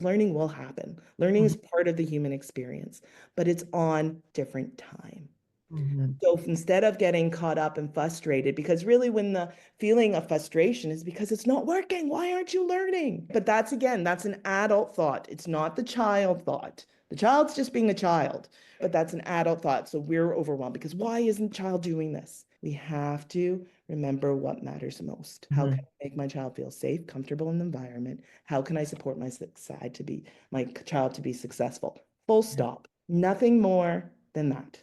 Learning will happen. Learning is part of the human experience, but it's on different time. Mhm. So instead of getting caught up and frustrated, because really when the feeling of frustration is because it's not working, why aren't you learning? But that's again, that's an adult thought. It's not the child thought. The child's just being a child, but that's an adult thought. So we're overwhelmed because why isn't the child doing this? We have to remember what matters most. How can Mhm. I make my child feel safe, comfortable in the environment? How can I support my child to be successful? Full stop. Nothing more than that.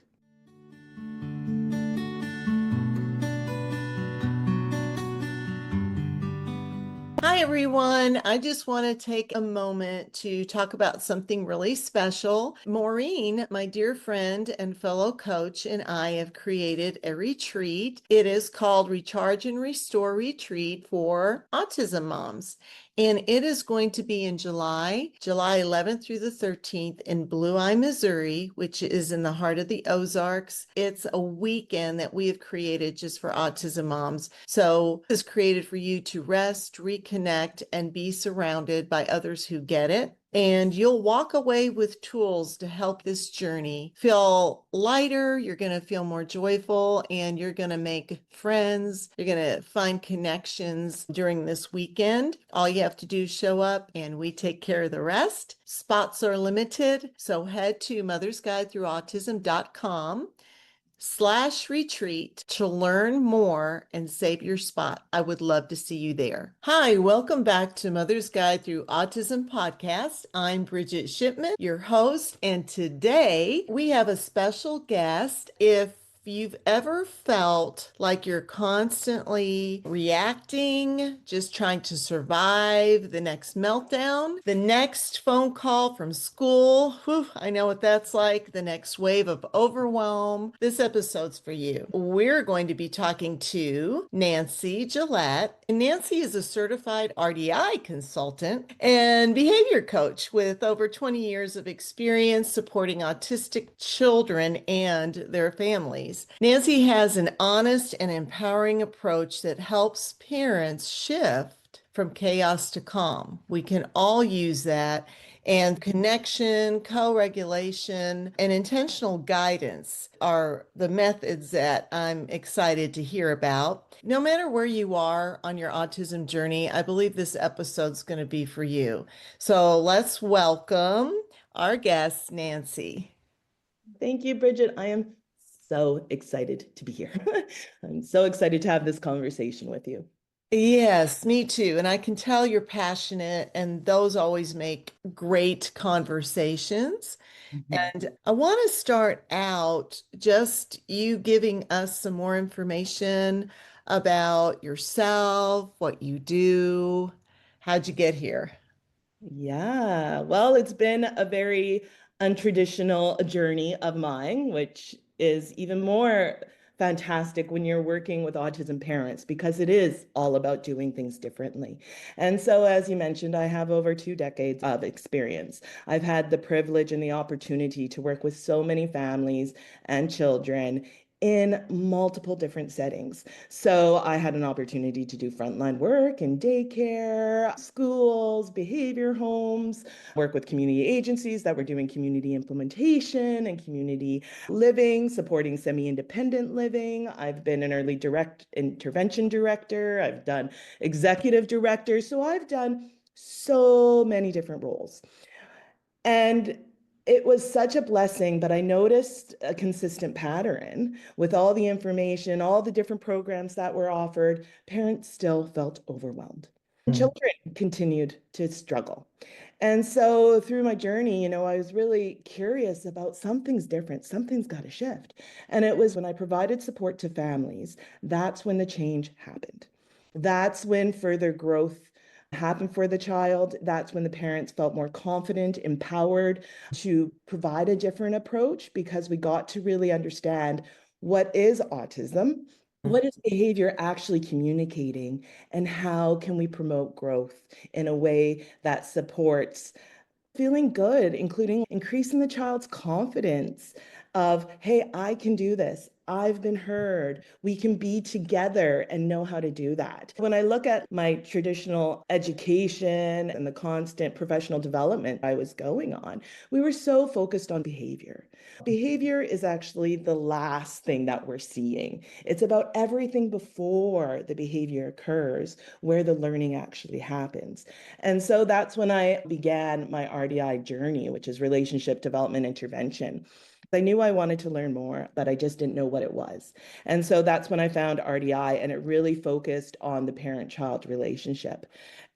Hi, everyone. I just want to take a moment to talk about something really special. Maureen, my dear friend and fellow coach, and I have created a retreat. It is called Recharge and Restore Retreat for Autism Moms. And it is going to be in July 11th through the 13th in Blue Eye, Missouri, which is in the heart of the Ozarks. It's a weekend that we have created just for autism moms. So it's created for you to rest, reconnect, and be surrounded by others who get it. And you'll walk away with tools to help this journey feel lighter. You're going to feel more joyful and you're going to make friends. You're going to find connections during this weekend. All you have to do is show up and we take care of the rest. Spots are limited. So head to mothersguidethroughautism.com/retreat to learn more and save your spot. I would love to see you there. Hi, welcome back to Mother's Guide Through Autism podcast. I'm Brigitte Shipman, your host, and today we have a special guest. If you've ever felt like you're constantly reacting, just trying to survive the next meltdown, the next phone call from school, whew, I know what that's like, the next wave of overwhelm, this episode's for you. We're going to be talking to Nancy Gilette. And Nancy is a certified RDI consultant and behavior coach with over 20 years of experience supporting autistic children and their families. Nancy has an honest and empowering approach that helps parents shift from chaos to calm. We can all use that. And connection, co-regulation, and intentional guidance are the methods that I'm excited to hear about. No matter where you are on your autism journey, I believe this episode's going to be for you. So let's welcome our guest, Nancy. Thank you, Bridget. I am so excited to be here. I'm so excited to have this conversation with you. Yes, me too. And I can tell you're passionate, and those always make great conversations. Mhm. And I want to start out just you giving us some more information about yourself, what you do, how'd you get here? Yeah, well, it's been a very untraditional journey of mine, which is even more fantastic when you're working with autism parents because it is all about doing things differently. And so, as you mentioned, I have over 2 decades of experience. I've had the privilege and the opportunity to work with so many families and children in multiple different settings. So I had an opportunity to do frontline work in daycare, schools, behavior homes, work with community agencies that were doing community implementation and community living, supporting semi-independent living. I've been an early direct intervention director. I've done executive director. So I've done so many different roles. And it was such a blessing, but I noticed a consistent pattern with all the information, all the different programs that were offered. Parents still felt overwhelmed. And Mm. children continued to struggle. And so through my journey, I was really curious about something's different, something's got to shift. And it was when I provided support to families, that's when the change happened. That's when further growth happened for the child. That's when the parents felt more confident, empowered to provide a different approach because we got to really understand what is autism, what is behavior actually communicating, and how can we promote growth in a way that supports feeling good, including increasing the child's confidence of, hey, I can do this. I've been heard. We can be together and know how to do that. When I look at my traditional education and the constant professional development I was going on, we were so focused on behavior. Behavior is actually the last thing that we're seeing. It's about everything before the behavior occurs, where the learning actually happens. And so that's when I began my RDI journey, which is relationship development intervention. I knew I wanted to learn more, but I just didn't know what it was. And so that's when I found RDI, and it really focused on the parent-child relationship.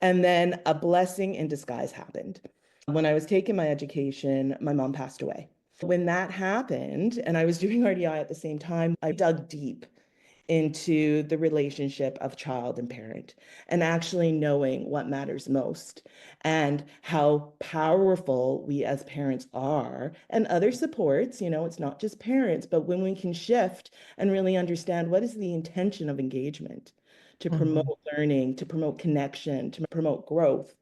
And then a blessing in disguise happened. When I was taking my education, my mom passed away. When that happened, and I was doing RDI at the same time, I dug deep into the relationship of child and parent and actually knowing what matters most and how powerful we as parents are and other supports. It's not just parents, but when we can shift and really understand what is the intention of engagement to promote Mhm. learning, to promote connection, to promote growth.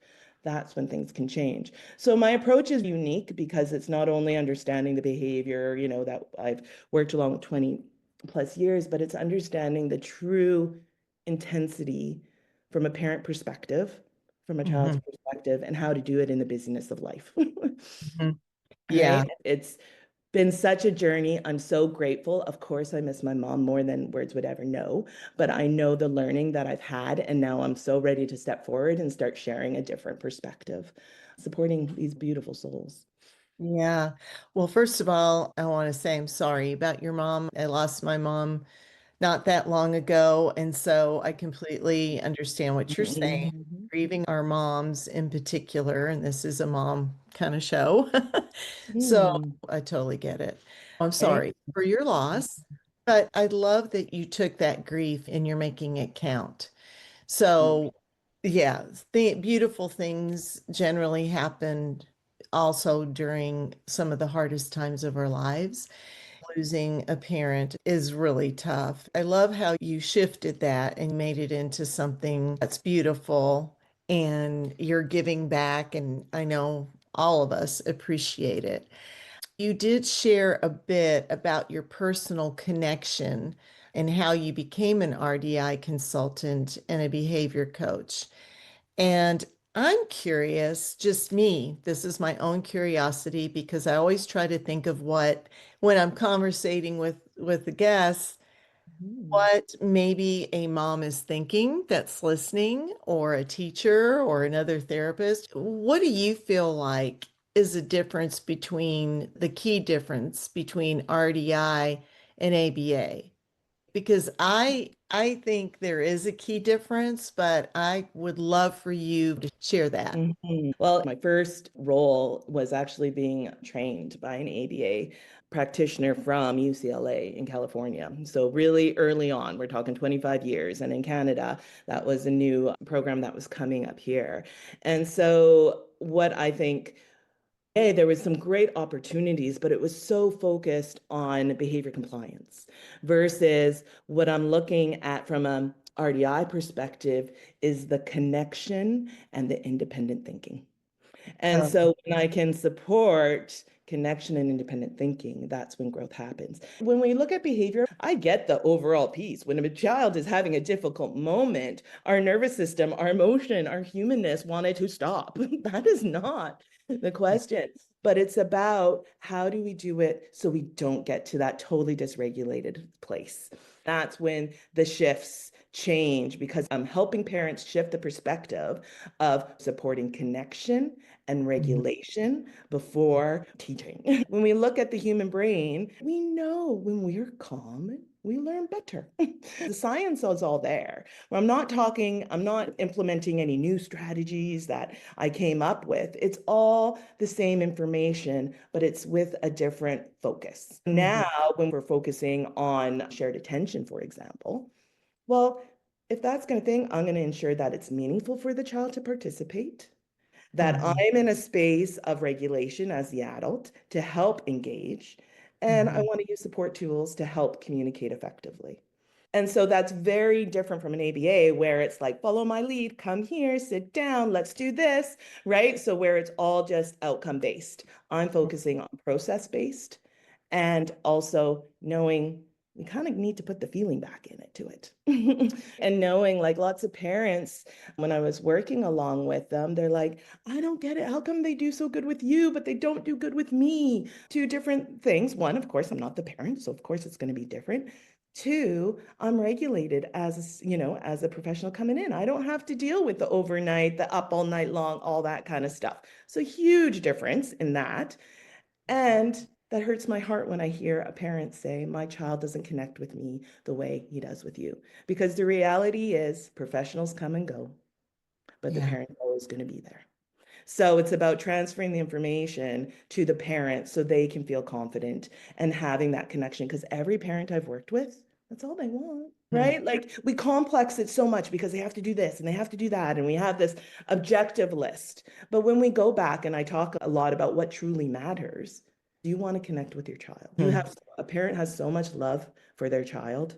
That's when things can change. So my approach is unique because it's not only understanding the behavior, that I've worked along with 20 plus years, but it's understanding the true intensity from a parent perspective, from a child's Mhm. perspective, and how to do it in the busyness of life. Mhm. Right? Yeah. It's been such a journey. I'm so grateful. Of course, I miss my mom more than words would ever know, but I know the learning that I've had, and now I'm so ready to step forward and start sharing a different perspective, supporting these beautiful souls. Yeah. Well, first of all, I want to say I'm sorry about your mom. I lost my mom not that long ago. And so I completely understand what you're saying. Mhm. Grieving our moms in particular, and this is a mom kind of show. So Hmm. I totally get it. I'm Right? sorry for your loss, but I love that you took that grief and you're making it count. So, yeah, the beautiful things generally happen also during some of the hardest times of our lives. Losing a parent is really tough. I love how you shifted that and made it into something that's beautiful and you're giving back. And I know all of us appreciate it. You did share a bit about your personal connection and how you became an RDI consultant and a behavior coach. And I'm curious, just me, this is my own curiosity because I always try to think of what, when I'm conversating with the guests, Mhm. what maybe a mom is thinking that's listening, or a teacher or another therapist. What do you feel like is the difference between the key difference between RDI and ABA? Because I think there is a key difference, but I would love for you to share that. Well, my first role was actually being trained by an ABA practitioner from UCLA in California. So, really early on, we're talking 25 years. And in Canada, that was a new program that was coming up here. And so, what I think, hey, there was some great opportunities, but it was so focused on behavior compliance versus what I'm looking at from a RDI perspective is the connection and the independent thinking. And Oh, so when I can support connection and independent thinking, that's when growth happens. When we look at behavior, I get the overall piece. When a child is having a difficult moment, our nervous system, our emotion, our humanness wanted to stop. That is not the question. But it's about how do we do it so we don't get to that totally dysregulated place. That's when the shifts change because I'm helping parents shift the perspective of supporting connection and mhm, regulation before teaching. When we look at the human brain, we know when we're calm, we learn better. The science is all there. I'm not implementing any new strategies that I came up with. It's all the same information, but it's with a different focus. mhm, Now, when we're focusing on shared attention, for example, well, if that's going to thing, I'm going to ensure that it's meaningful for the child to participate, that mhm, I'm in a space of regulation as the adult to help engage. And I mhm, want to use support tools to help communicate effectively. And so that's very different from an ABA where it's like, follow my lead, come here, sit down, let's do this, right? So where it's all just outcome based. I'm focusing on process based and also knowing we kind of need to put the feeling back in it to it. And knowing like lots of parents, when I was working along with them, they're like, I don't get it. How come they do so good with you, but they don't do good with me? Two different things. One, of course, I'm not the parent, so of course it's going to be different. Two, I'm regulated as, as a professional coming in. I don't have to deal with the overnight, the up all night long, all that kind of stuff. So huge difference in that. And that hurts my heart when I hear a parent say, my child doesn't connect with me the way he does with you. Because the reality is professionals come and go, but the Yeah. parent's always going to be there. So it's about transferring the information to the parent so they can feel confident and having that connection. Because every parent I've worked with, that's all they want, Mm. right? Like we complex it so much because they have to do this and they have to do that. And we have this objective list. But when we go back and I talk a lot about what truly matters, do you want to connect with your child? You Mm. have a parent has so much love for their child,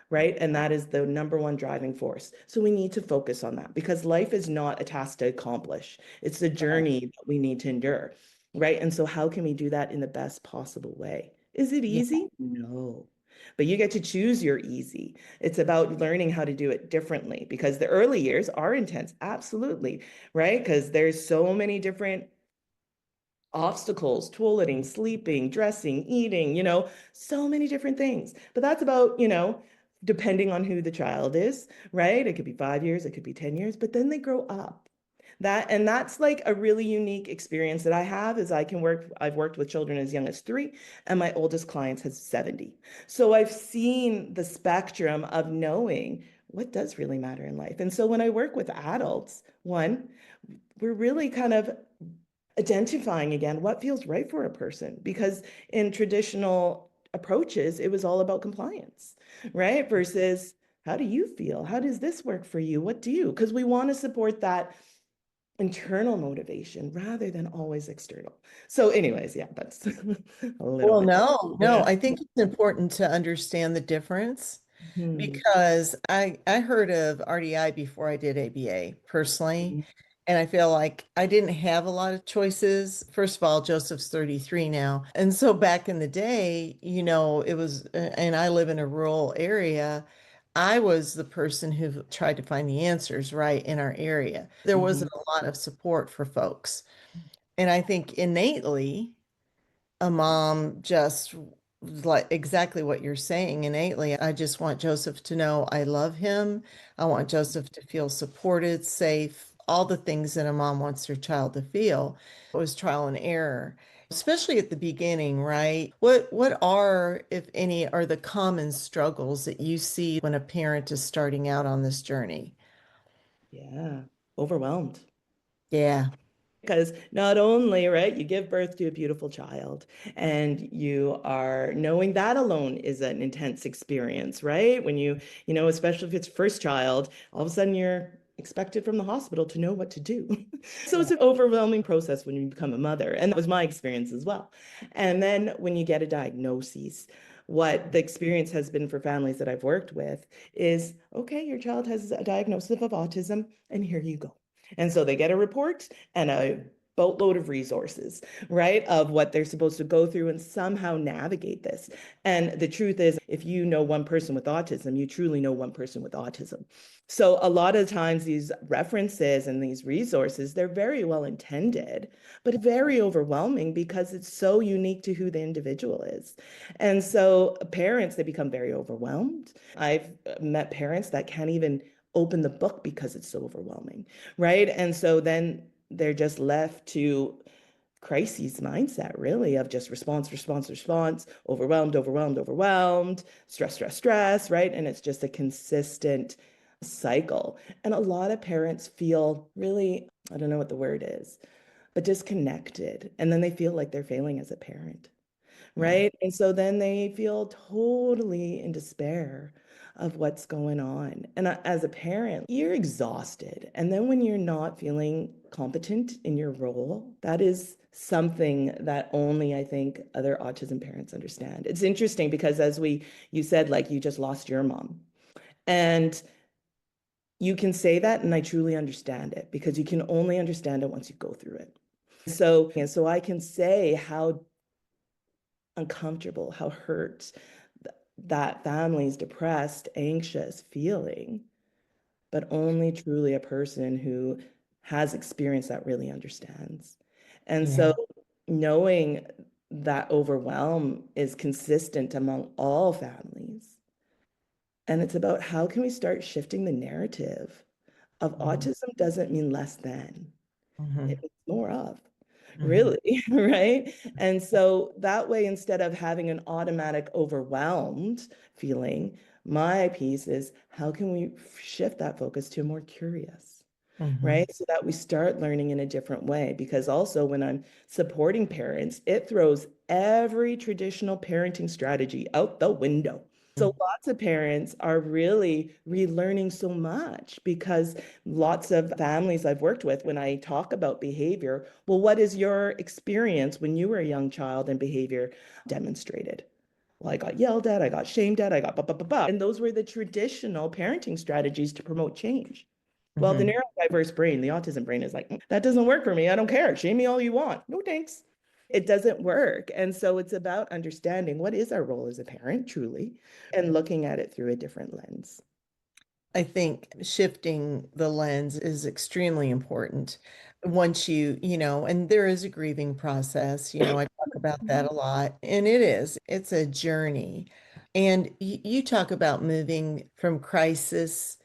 right? And that is the number one driving force. So we need to focus on that because life is not a task to accomplish. It's the Right. journey that we need to endure, right? And so how can we do that in the best possible way? Is it Yeah. easy? No. But you get to choose your easy. It's about learning how to do it differently because the early years are intense, absolutely, right? Because there's so many different obstacles, toileting, sleeping, dressing, eating, so many different things. But that's about, depending on who the child is, right? It could be 5 years, it could be 10 years, but then they grow up. That's like a really unique experience that I have is I've worked with children as young as 3, and my oldest clients has 70. So I've seen the spectrum of knowing what does really matter in life. And so when I work with adults, one, we're really kind of identifying again what feels right for a person because in traditional approaches it was all about compliance, right? Versus how do you feel, how does this work for you, what do you, because we want to support that internal motivation rather than always external. So anyways, yeah, that's a little Well, bit. no, Yeah. I think it's important to understand the difference Hmm. because I heard of RDI before I did ABA personally, and I feel like I didn't have a lot of choices. First of all, Joseph's 33 now. And so back in the day, it was, and I live in a rural area. I was the person who tried to find the answers right in our area. There Hmm. wasn't a lot of support for folks. And I think innately, a mom just like exactly what you're saying innately. I just want Joseph to know I love him. I want Joseph to feel supported, safe, all the things that a mom wants her child to feel. It was trial and error, especially at the beginning, right? What are, if any, are the common struggles that you see when a parent is starting out on this journey? Yeah, overwhelmed. Yeah. Because not only, right, you give birth to a beautiful child and you are knowing that alone is an intense experience, right? When especially if it's first child, all of a sudden you're expected from the hospital to know what to do. So it's Yeah. an overwhelming process when you become a mother. And that was my experience as well. And then when you get a diagnosis, what the experience has been for families that I've worked with is, okay, your child has a diagnosis of autism, and here you go. And so they get a report and a boatload of resources, right? Of what they're supposed to go through and somehow navigate this. And the truth is, if you know one person with autism, you truly know one person with autism. So a lot of times these references and these resources, they're very well intended, but very overwhelming because it's so unique to who the individual is. And so parents, they become very overwhelmed. I've met parents that can't even open the book because it's so overwhelming, right? And so then they're just left to crises mindset, really, of just response, response, response, overwhelmed, overwhelmed, overwhelmed, stress, stress, stress, right? And it's just a consistent cycle. And a lot of parents feel really, I don't know what the word is, but disconnected. And then they feel like they're failing as a parent, Yeah. right? And so then they feel totally in despair of what's going on. And as a parent, you're exhausted. And then when you're not feeling competent in your role, that is something that only I think other autism parents understand. It's interesting because you said, like, you just lost your mom. And you can say that, and I truly understand it because you can only understand it once you go through it. So I can say how uncomfortable, how hurt that family's depressed, anxious feeling, but only truly a person who has experience that really understands. And so Yeah. knowing that overwhelm is consistent among all families. And it's about how can we start shifting the narrative of Mhm. autism doesn't mean less than, it Mhm. means more of, Mhm. really, right? And so that way, instead of having an automatic overwhelmed feeling, my piece is how can we shift that focus to more curious? Mhm. Right? So that we start learning in a different way. Because also, when I'm supporting parents, it throws every traditional parenting strategy out the window. So lots of parents are really relearning so much because lots of families I've worked with, when I talk about behavior, well, what is your experience when you were a young child and behavior demonstrated? Well, I got yelled at, I got shamed at, I got blah, blah, blah, blah. And those were the traditional parenting strategies to promote change. Well, the Mhm. neurodiverse brain, the autism brain is like, that doesn't work for me. I don't care. Shame me all you want. No thanks. It doesn't work. And so it's about understanding what is our role as a parent, truly, and looking at it through a different lens. I think shifting the lens is extremely important. Once and there is a grieving process. I talk about that a lot, and it's a journey. And you talk about moving from crisis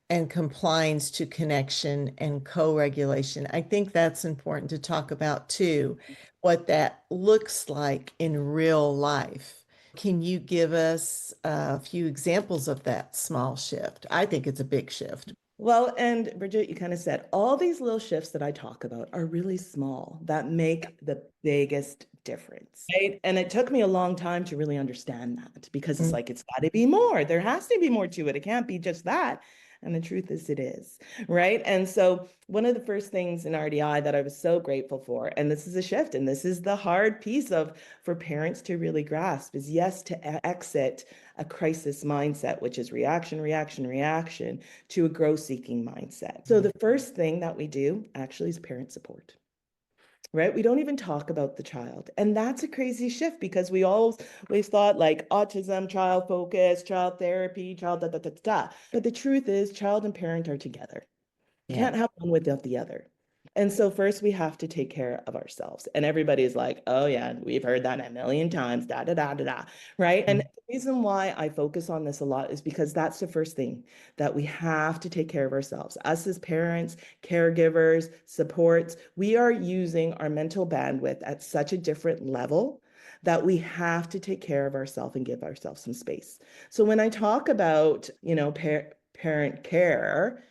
and compliance to connection and co-regulation. I think that's important to talk about too, what that looks like in real life. Can you give us a few examples of that small shift? I think it's a big shift. Well, and Brigitte, you kind of said all these little shifts that I talk about are really small that make the biggest difference, right? And it took me a long time to really understand that because it's Mhm. like, it's got to be more. There has to be more to it. It can't be just that. And the truth is, it is, right? And so, one of the first things in RDI that I was so grateful for, and this is a shift, and this is the hard piece of for parents to really grasp, is yes, to exit a crisis mindset, which is reaction, reaction, reaction, to a growth seeking mindset. So the first thing that we do actually is parent support, right? We don't even talk about the child. And that's a crazy shift because we always thought like autism, child focus, child therapy, child da da da da. But the truth is, child and parent are together. You Yeah. can't have one without the other. And so first we have to take care of ourselves. And everybody's like, oh yeah, we've heard that a million times, da da da da da, right? And the reason why I focus on this a lot is because that's the first thing that we have to take care of ourselves. Us as parents, caregivers, supports, we are using our mental bandwidth at such a different level that we have to take care of ourselves and give ourselves some space. So when I talk about, parent care,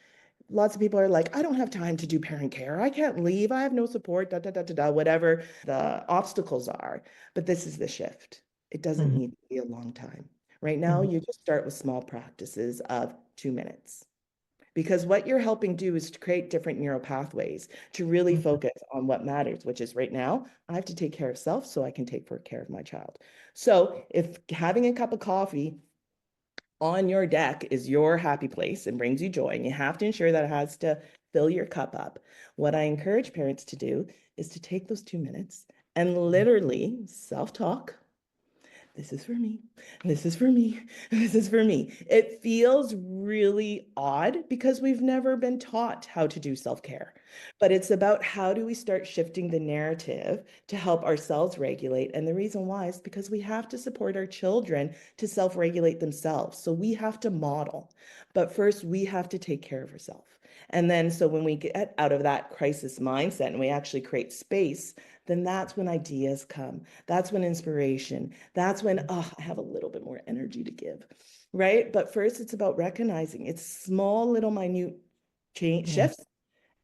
lots of people are like, I don't have time to do parent care. I can't leave. I have no support, da, da, da, da, da, whatever the obstacles are. But this is the shift. It doesn't Mhm. need to be a long time. Right now, Mhm. you just start with small practices of 2 minutes. Because what you're helping do is to create different neural pathways to really Mhm. focus on what matters, which is right now, I have to take care of self so I can take care of my child. So if having a cup of coffee on your deck is your happy place and brings you joy, and you have to ensure that it has to fill your cup up. What I encourage parents to do is to take those 2 minutes and literally self-talk. This is for me. This is for me. This is for me. It feels really odd because we've never been taught how to do self-care. But it's about how do we start shifting the narrative to help ourselves regulate. And the reason why is because we have to support our children to self-regulate themselves. So we have to model. But first, we have to take care of ourselves. And then, so when we get out of that crisis mindset and we actually create space, then that's when ideas come. That's when inspiration, that's when, oh, I have a little bit more energy to give, right? But first, it's about recognizing it's small, little, minute change Yeah. shifts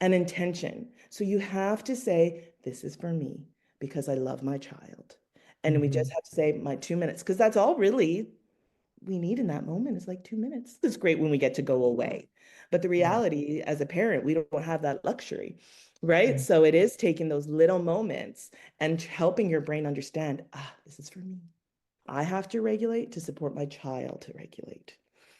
and intention. So you have to say, this is for me because I love my child. And we just Mhm. have to say my 2 minutes because that's all really we need in that moment is like 2 minutes. It's great when we get to go away. But the Yeah. reality as a parent, we don't have that luxury, right? Mhm. So it is taking those little moments and helping your brain understand, this is for me. I have to regulate to support my child to regulate.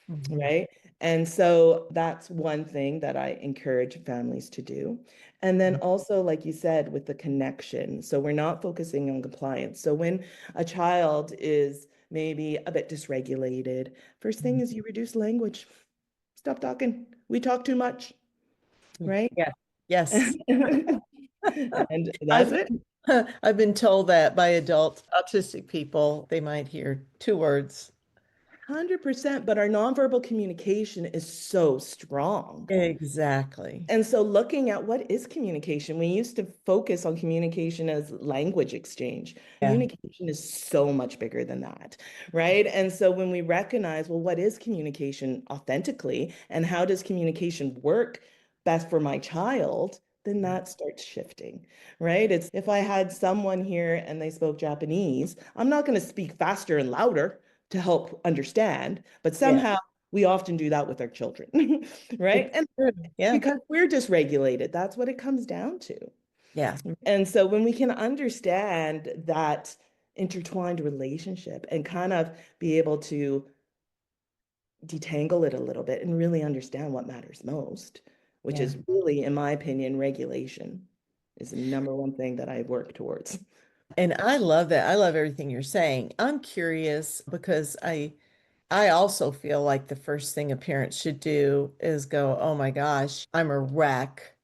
Mhm. right? And so that's one thing that I encourage families to do. And then also, like you said, with the connection. So we're not focusing on compliance. So when a child is maybe a bit dysregulated, first thing is you reduce language. Stop talking. We talk too much, right? Yeah. Yes. And I've that's it. I've been told that by adult autistic people, they might hear two words. 100%. But our nonverbal communication is so strong. Exactly. And so, looking at what is communication, we used to focus on communication as language exchange. Yeah. Communication is so much bigger than that, right? And so, when we recognize, well, what is communication authentically, and how does communication work best for my child, then that starts shifting, right? It's if I had someone here and they spoke Japanese, I'm not going to speak faster and louder to help understand, but Yeah. somehow we often do that with our children, right? It's And true. Yeah. because we're dysregulated. That's what it comes down to. Yeah. And so when we can understand that intertwined relationship and kind of be able to detangle it a little bit and really understand what matters most, which Yeah. is really, in my opinion, regulation is the number one thing that I work towards. And I love that. I love everything you're saying. I'm curious because I also feel like the first thing a parent should do is go, "Oh my gosh, I'm a wreck."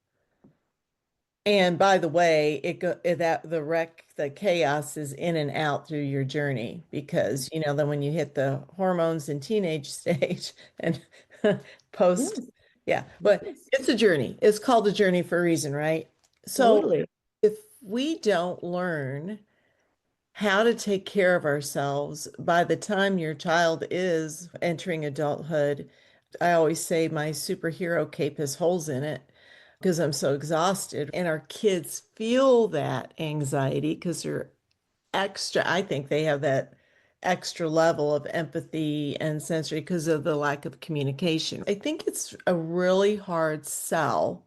And by the way, that the wreck, the chaos is in and out through your journey because, then when you hit the hormones in teenage stage and post, Yes, yeah, but yes, it's a journey. It's called a journey for a reason, right? So totally. if we don't learn how to take care of ourselves by the time your child is entering adulthood, I always say my superhero cape has holes in it because I'm so exhausted. And our kids feel that anxiety because they're extra, I think they have that extra level of empathy and sensory because of the lack of communication. I think it's a really hard sell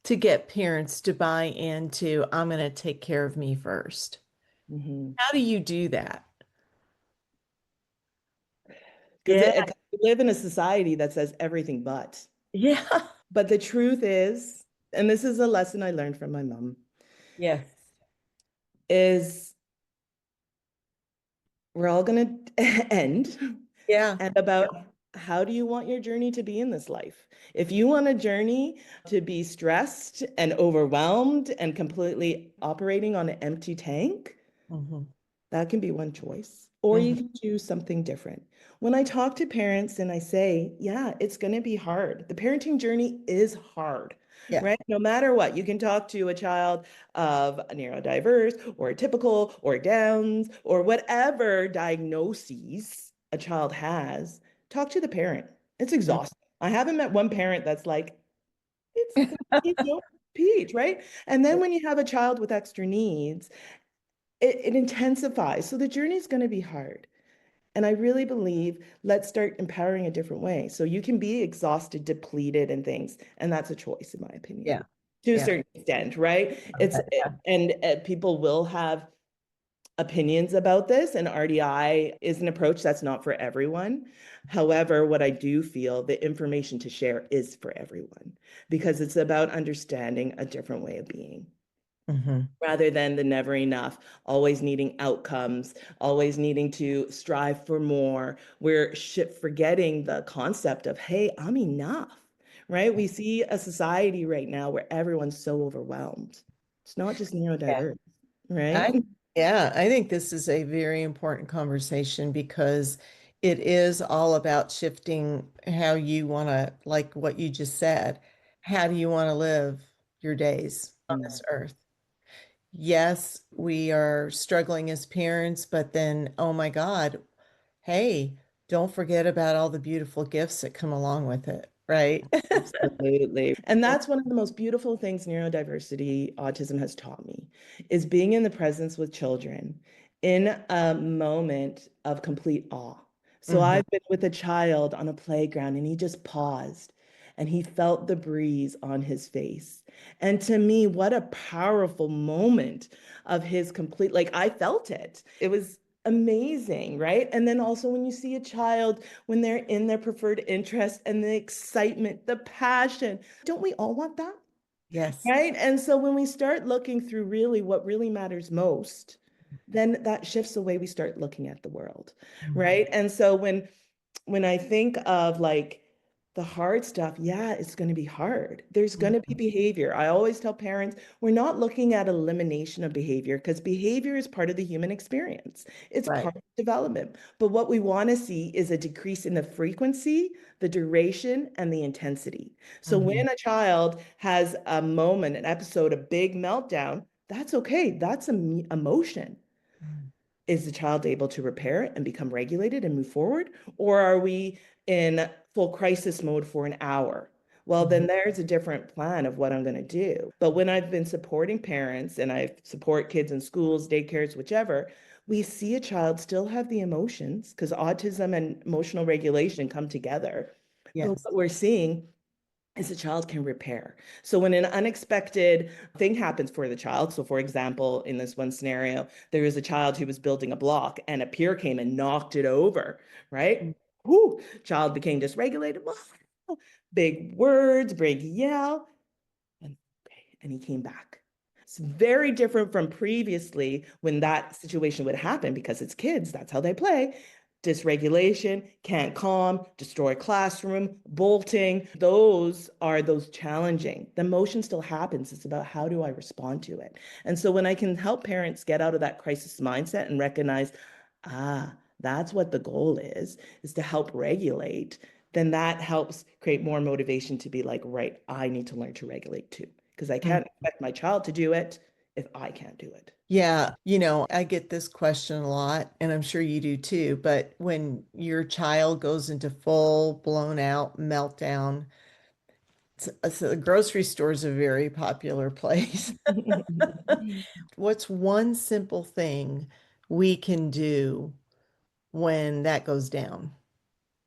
to get parents to buy into, I'm going to take care of me first. Mhm. How do you do that? Because Yeah, we live in a society that says everything but. yeah, But the truth is, and this is a lesson I learned from my mom, yes, is we're all going to end. yeah, And about how do you want your journey to be in this life? If you want a journey to be stressed and overwhelmed and completely operating on an empty tank, hmm that can be one choice. Or hmm you can choose something different. When I talk to parents and I say, yeah, it's going to be hard. The parenting journey is hard, yeah, right? No matter what, you can talk to a child of a neurodiverse or atypical or Downs or whatever diagnoses a child has. Talk to the parent. It's exhausting. I haven't met one parent that's like, it's, peach, right? And then when you have a child with extra needs, it intensifies. So the journey is going to be hard. And I really believe let's start empowering a different way. So you can be exhausted, depleted, and things. And that's a choice, in my opinion, yeah, to a yeah, certain extent, right? yeah. And people will have opinions about this, and RDI is an approach that's not for everyone. However, what I do feel the information to share is for everyone because it's about understanding a different way of being hmm rather than the never enough, always needing outcomes, always needing to strive for more. We're forgetting the concept of, hey, I'm enough, right? We see a society right now where everyone's so overwhelmed. It's not just Yeah. neurodiverse, right? I, yeah, I think this is a very important conversation because it is all about shifting how you want to, like what you just said, how do you want to live your days on this Mm. earth? Yes, we are struggling as parents, but then, oh my God, hey, don't forget about all the beautiful gifts that come along with it, right? Absolutely. And that's one of the most beautiful things neurodiversity autism has taught me is being in the presence with children in a moment of complete awe. So hmm I've been with a child on a playground and he just paused and he felt the breeze on his face. And to me, what a powerful moment of his complete, like I felt it. It was amazing, right? And then also when you see a child, when they're in their preferred interest and the excitement, the passion, don't we all want that? Yes. Right. And so when we start looking through really what really matters most, then that shifts the way we start looking at the world. Mhm. Right. And so when I think of like the hard stuff, yeah, it's going to be hard. There's going to be Mhm. behavior. I always tell parents, we're not looking at elimination of behavior because behavior is part of the human experience. It's Right. part of development. But what we want to see is a decrease in the frequency, the duration, and the intensity. So Mhm. when a child has a moment, an episode, a big meltdown, that's okay. That's a emotion. Is the child able to repair it and become regulated and move forward? Or are we in full crisis mode for an hour? Well, Mhm. then there's a different plan of what I'm going to do. But when I've been supporting parents and I support kids in schools, daycares, whichever, we see a child still have the emotions because autism and emotional regulation come together. But Yes. what we're seeing is the child can repair. So when an unexpected thing happens for the child, so for example, in this one scenario, there was a child who was building a block and a peer came and knocked it over, right? Whoo, child became dysregulated. Big words, big yell, and okay, and he came back. It's very different from previously when that situation would happen because it's kids, that's how they play. Dysregulation, can't calm, destroy classroom, bolting. Those are those challenging. The emotion still happens. It's about how do I respond to it? And so when I can help parents get out of that crisis mindset and recognize, that's what the goal is to help regulate, then that helps create more motivation to be like, right, I need to learn to regulate too, because I Mhm. can't expect my child to do it if I can't do it. Yeah, I get this question a lot, and I'm sure you do too. But when your child goes into full blown out meltdown, so the grocery store is a very popular place. What's one simple thing we can do when that goes down?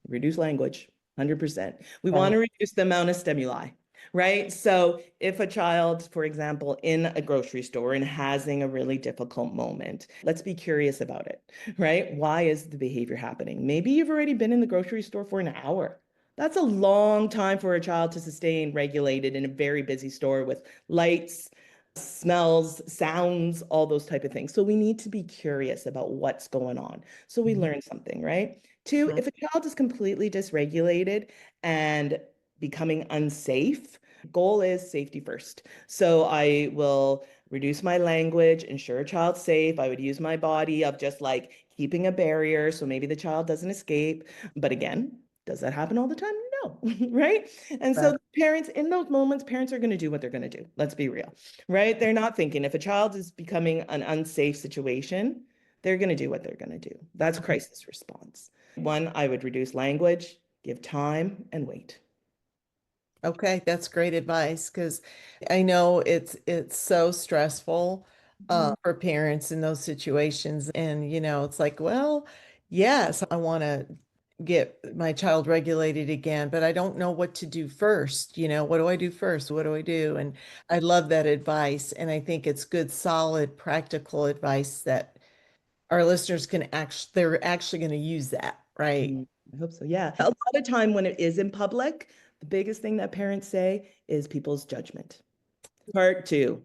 Reduce language, 100%. We want Right. to reduce the amount of stimuli, right? So if a child, for example, in a grocery store and having a really difficult moment, let's be curious about it, right? Why is the behavior happening? Maybe you've already been in the grocery store for an hour. That's a long time for a child to sustain regulated in a very busy store with lights, smells, sounds, all those type of things. So we need to be curious about what's going on. So we Mhm. learn something, right? Two, if a child is completely dysregulated and becoming unsafe, goal is safety first. So I will reduce my language, ensure a child's safe. I would use my body of just like keeping a barrier so maybe the child doesn't escape. But again, does that happen all the time? No, right? And Right. so parents, in those moments, parents are going to do what they're going to do. Let's be real, right? They're not thinking if a child is becoming an unsafe situation, they're going to do what they're going to do. That's crisis response. One, I would reduce language, give time, and wait. Okay, that's great advice because I know it's so stressful Mhm. for parents in those situations. And it's like, well, yes, I want to get my child regulated again, but I don't know what to do first. What do I do first? What do I do? And I love that advice. And I think it's good, solid, practical advice that our listeners they're actually going to use that, right? I hope so. Yeah. A lot of time when it is in public, the biggest thing that parents say is people's judgment. Part two,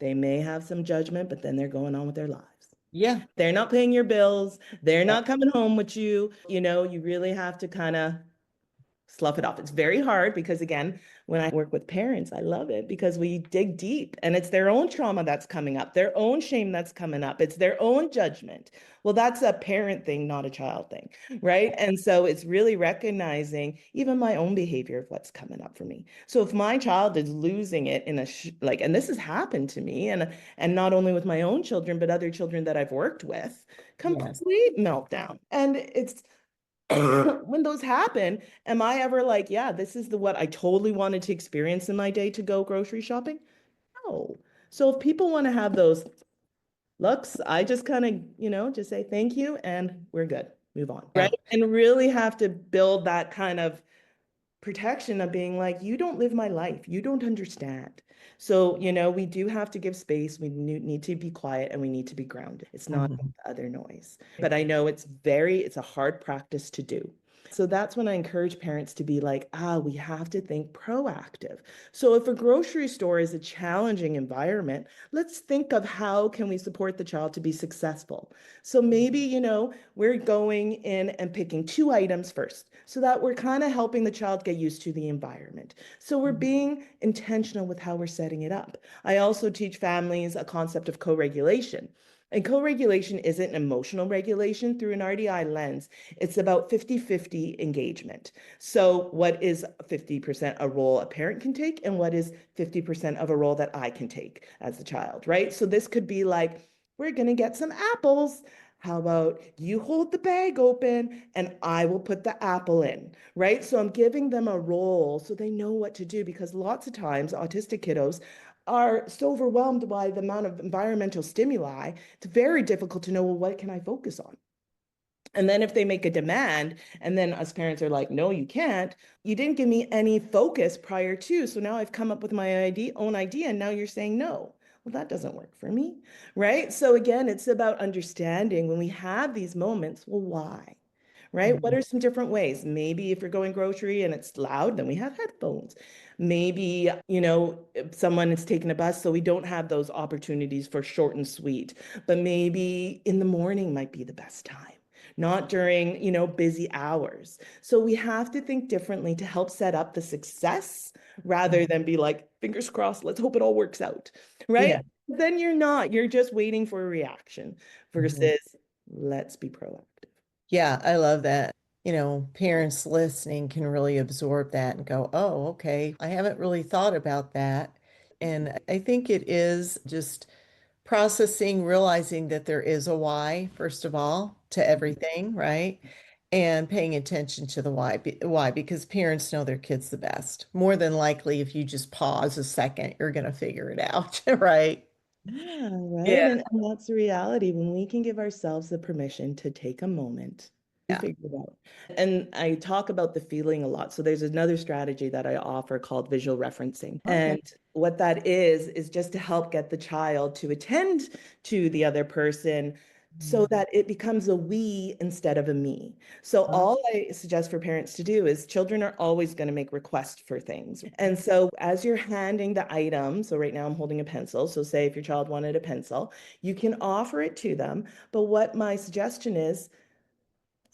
they may have some judgment, but then they're going on with their lives. Yeah. They're not paying your bills. They're Yeah. not coming home with you. You really have to kind of slough it off. It's very hard because, again, when I work with parents, I love it because we dig deep and it's their own trauma that's coming up, their own shame that's coming up, it's their own judgment. Well, that's a parent thing, not a child thing, right? And so it's really recognizing even my own behavior of what's coming up for me. So if my child is losing it in like, and this has happened to me, and not only with my own children, but other children that I've worked with, Yes. complete meltdown. And it's when those happen, am I ever like, yeah, this is the what I totally wanted to experience in my day to go grocery shopping? No. So if people want to have those looks, I just kind of, just say thank you and we're good. Move on. Yeah. Right. And really have to build that kind of protection of being like, you don't live my life. You don't understand. So, we do have to give space. We need to be quiet and we need to be grounded. It's not Mhm. other noise. But I know it's a hard practice to do. So that's when I encourage parents to be like, we have to think proactive. So if a grocery store is a challenging environment, let's think of how can we support the child to be successful. So maybe, we're going in and picking two items first so that we're kind of helping the child get used to the environment. So we're being intentional with how we're setting it up. I also teach families a concept of co-regulation. And co-regulation isn't emotional regulation through an RDI lens. It's about 50-50 engagement. So what is 50% a role a parent can take and what is 50% of a role that I can take as a child, right? So this could be like, we're going to get some apples. How about you hold the bag open and I will put the apple in, right? So I'm giving them a role so they know what to do because lots of times autistic kiddos are so overwhelmed by the amount of environmental stimuli, it's very difficult to know, well, what can I focus on? And then if they make a demand, and then us parents are like, no, you can't, you didn't give me any focus prior to. So now I've come up with my own idea, and now you're saying no. Well, that doesn't work for me, right? So again, it's about understanding when we have these moments, well, why? Right? What Mhm. are some different ways? Maybe if you're going grocery and it's loud, then we have headphones. Maybe, if someone is taking a bus, so we don't have those opportunities for short and sweet. But maybe in the morning might be the best time, not during, busy hours. So we have to think differently to help set up the success rather than be like, fingers crossed, let's hope it all works out, right? Yeah. Then you're just waiting for a reaction Mhm. versus let's be proactive. Yeah, I love that. Parents listening can really absorb that and go, oh, okay, I haven't really thought about that. And I think it is just processing, realizing that there is a why, first of all, to everything, right? And paying attention to the why. Why? Because parents know their kids the best. More than likely, if you just pause a second, you're going to figure it out, right? Yeah, right. Yeah. And that's the reality when we can give ourselves the permission to take a moment to Yeah. figure it out. And I talk about the feeling a lot. So there's another strategy that I offer called visual referencing. Okay. And what that is just to help get the child to attend to the other person so Mhm. that it becomes a we instead of a me. So all I suggest for parents to do is children are always going to make requests for things. And so as you're handing the item, so right now I'm holding a pencil. So say if your child wanted a pencil, you can offer it to them. But what my suggestion is,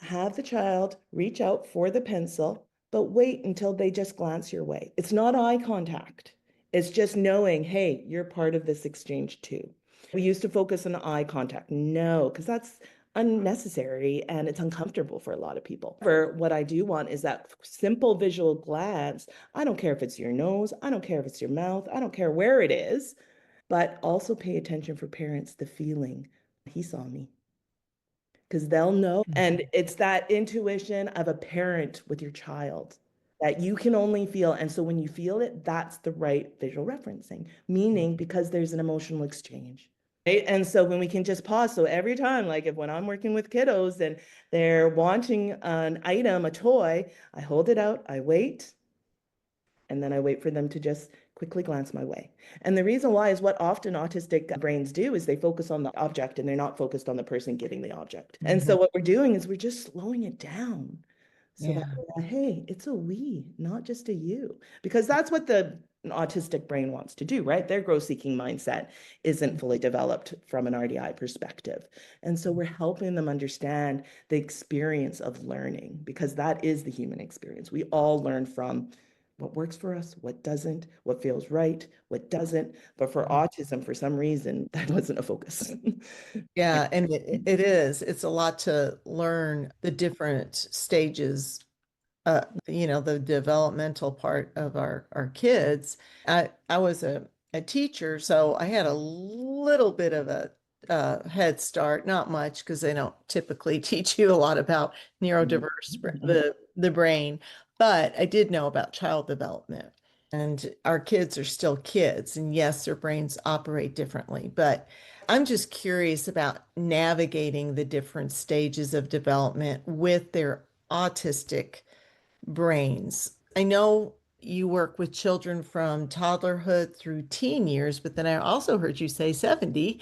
have the child reach out for the pencil, but wait until they just glance your way. It's not eye contact. It's just knowing, hey, you're part of this exchange too. We used to focus on eye contact. No, because that's unnecessary and it's uncomfortable for a lot of people. For what I do want is that simple visual glance. I don't care if it's your nose, I don't care if it's your mouth, I don't care where it is, but also pay attention for parents, the feeling. He saw me because they'll know. And it's that intuition of a parent with your child that you can only feel. And so when you feel it, that's the right visual referencing, meaning because there's an emotional exchange. Right. And so when we can just pause, so every time, like if when I'm working with kiddos and they're wanting an item, a toy, I hold it out, I wait, and then I wait for them to just quickly glance my way. And the reason why is what often autistic brains do is they focus on the object and they're not focused on the person getting the object. And so Mhm. what we're doing is we're just slowing it down so that, Yeah. hey, it's a we, not just a you. Because that's what the autistic brain wants to do, right? Their growth seeking mindset isn't fully developed from an RDI perspective. And so we're helping them understand the experience of learning because that is the human experience. We all learn from what works for us, what doesn't, what feels right, what doesn't. But for autism, for some reason, that wasn't a focus. Yeah, and it is. It's a lot to learn the different stages, the developmental part of our kids. I was a teacher, so I had a little bit of a head start, not much because they don't typically teach you a lot about neurodiverse the brain, but I did know about child development. And our kids are still kids, and yes, their brains operate differently, but I'm just curious about navigating the different stages of development with their autistic brains. I know you work with children from toddlerhood through teen years, but then I also heard you say 70.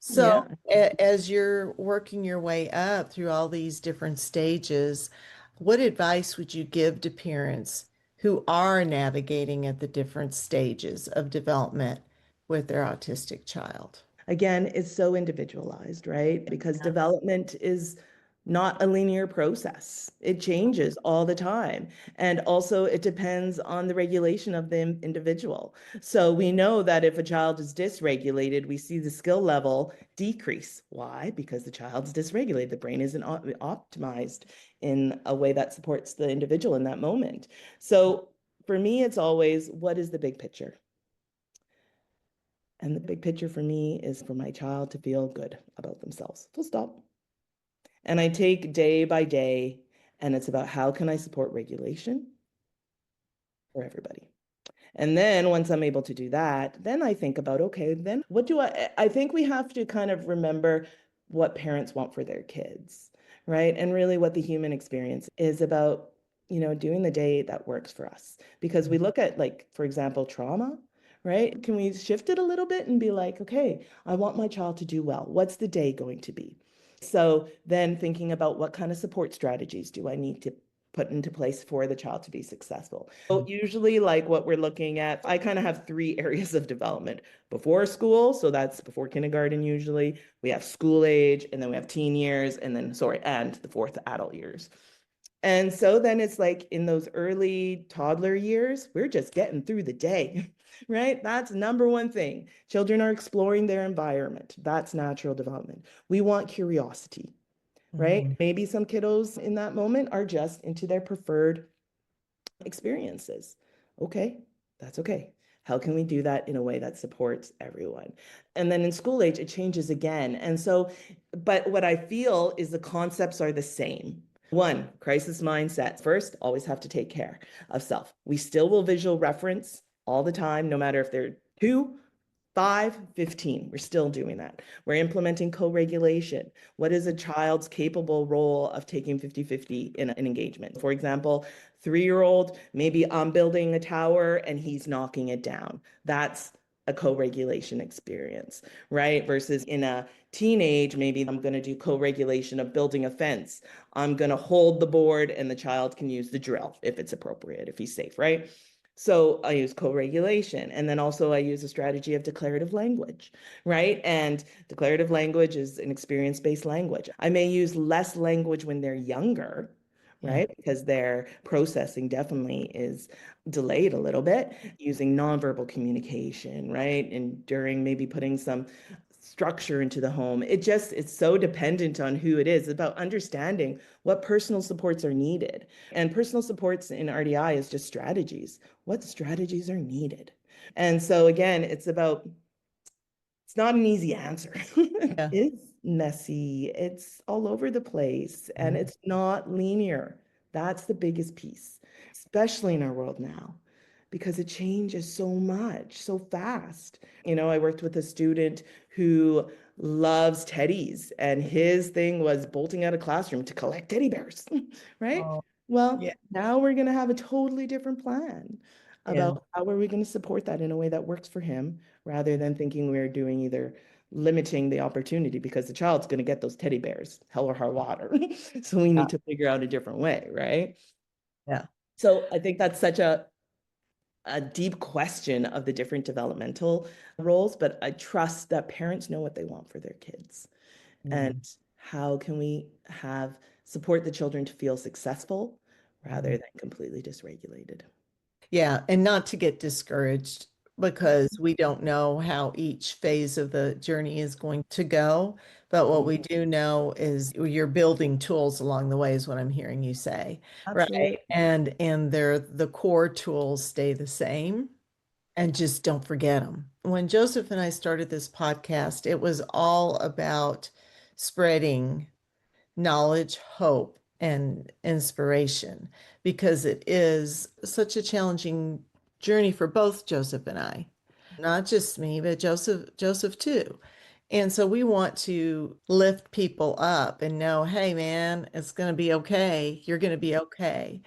So, Yeah. as you're working your way up through all these different stages, what advice would you give to parents who are navigating at the different stages of development with their autistic child? Again, it's so individualized, right? Because development is not a linear process. It changes all the time. And also, it depends on the regulation of the individual. So, we know that if a child is dysregulated, we see the skill level decrease. Why? Because the child's dysregulated. The brain isn't optimized in a way that supports the individual in that moment. So, for me, it's always what is the big picture? And the big picture for me is for my child to feel good about themselves. Full stop. And I take day by day, and it's about how can I support regulation for everybody. And then once I'm able to do that, then I think about, okay, then what do I think we have to kind of remember what parents want for their kids, right? And really what the human experience is about, doing the day that works for us. Because we look at like, for example, trauma, right? Can we shift it a little bit and be like, okay, I want my child to do well. What's the day going to be? So then thinking about what kind of support strategies do I need to put into place for the child to be successful. So usually like what we're looking at, I kind of have three areas of development. Before school, so that's before kindergarten usually. We have school age, and then we have teen years, and then, and the fourth adult years. And so then it's like in those early toddler years, we're just getting through the day, right? That's number one thing. Children are exploring their environment. That's natural development. We want curiosity, right? Mhm. Maybe some kiddos in that moment are just into their preferred experiences. Okay, that's okay. How can we do that in a way that supports everyone? And then in school age, it changes again. And so, but what I feel is the concepts are the same. One, crisis mindset. First, always have to take care of self. We still will visual reference all the time, no matter if they're 2, 5, 15. We're still doing that. We're implementing co-regulation. What is a child's capable role of taking 50-50 in an engagement? For example, 3-year-old, maybe I'm building a tower and he's knocking it down. That's a co-regulation experience, right? Versus in a teenage, maybe I'm going to do co-regulation of building a fence. I'm going to hold the board and the child can use the drill if it's appropriate, if he's safe, right? So I use co-regulation. And then also I use a strategy of declarative language, right? And declarative language is an experience-based language. I may use less language when they're younger, Yeah. right? Because their processing definitely is delayed a little bit using nonverbal communication, right? And during maybe putting some structure into the home. It's so dependent on who it is, about understanding what personal supports are needed. And personal supports in RDI is just strategies. What strategies are needed? And so again, it's not an easy answer. Yeah. It's messy, it's all over the place, and it's not linear. That's the biggest piece, especially in our world now, because it changes so much, so fast. I worked with a student who loves teddies, and his thing was bolting out of classroom to collect teddy bears, right? Oh, Well, yeah. now we're going to have a totally different plan Yeah. about how are we going to support that in a way that works for him rather than thinking we're doing either limiting the opportunity because the child's going to get those teddy bears, hell or high water. So we Yeah. need to figure out a different way, right? Yeah. So I think that's such a deep question of the different developmental roles, but I trust that parents know what they want for their kids. And Mhm. how can we have support the children to feel successful rather Mhm. than completely dysregulated? Yeah, and not to get discouraged because we don't know how each phase of the journey is going to go. But what we do know is you're building tools along the way, is what I'm hearing you say, Absolutely. right? And the core tools stay the same, and just don't forget them. When Joseph and I started this podcast, it was all about spreading knowledge, hope, and inspiration because it is such a challenging journey for both Joseph and I. Not just me, but Joseph too. And so we want to lift people up and know, hey man, it's going to be okay. You're going to be okay.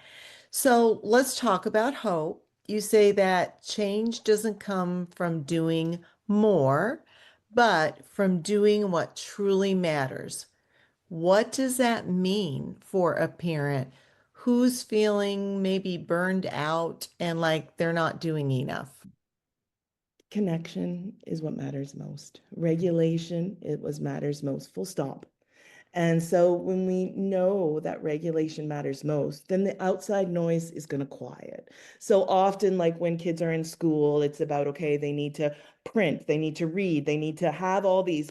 So let's talk about hope. You say that change doesn't come from doing more, but from doing what truly matters. What does that mean for a parent who's feeling maybe burned out and like they're not doing enough? Connection is what matters most. Regulation is what matters most, full stop. And so when we know that regulation matters most, then the outside noise is going to quiet. So often, like when kids are in school, it's about, okay, they need to print, they need to read, they need to have all these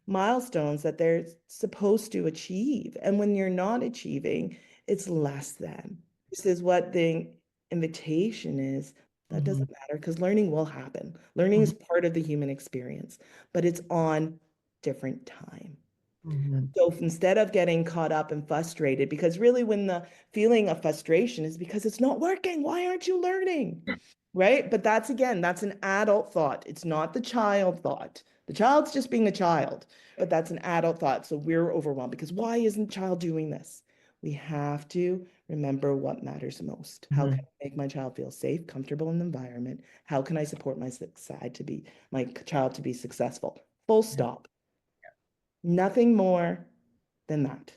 milestones that they're supposed to achieve. And when you're not achieving, it's less than. This is what the invitation is. That Mhm, doesn't matter because learning will happen. Learning mhm, is part of the human experience, but it's on different time. mhm, So instead of getting caught up and frustrated, because really when the feeling of frustration is because it's not working, why aren't you learning? Right? But that's again, that's an adult thought. It's not the child thought. The child's just being a child, but that's an adult thought. So we're overwhelmed because why isn't the child doing this? We have to remember what matters most. How can mhm. I make my child feel safe, comfortable in the environment? How can I support my child to be successful? Full stop. Nothing more than that.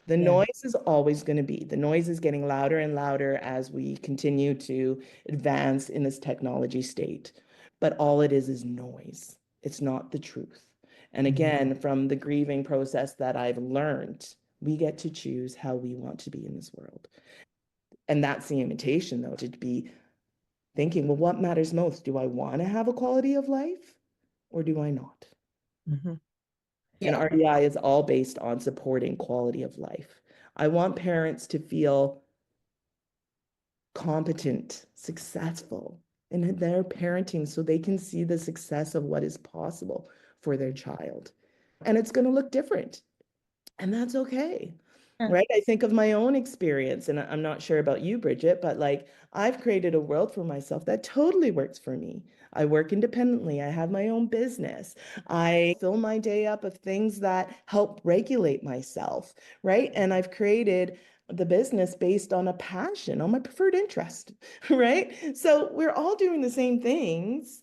The Yeah. noise is always going to be. The noise is getting louder and louder as we continue to advance in this technology state. But all it is noise. It's not the truth. And Mhm, again, from the grieving process that I've learned, we get to choose how we want to be in this world. And that's the invitation, though, to be thinking, well, what matters most? Do I want to have a quality of life or do I not? mhm. And Yeah. RDI is all based on supporting quality of life. I want parents to feel competent, successful in their parenting so they can see the success of what is possible for their child. And it's going to look different. And that's okay. Yeah. Right? I think of my own experience, and I'm not sure about you, Brigitte, but like I've created a world for myself that totally works for me. I work independently. I have my own business. I fill my day up of things that help regulate myself, right? And I've created the business based on a passion, on my preferred interest, right? So we're all doing the same things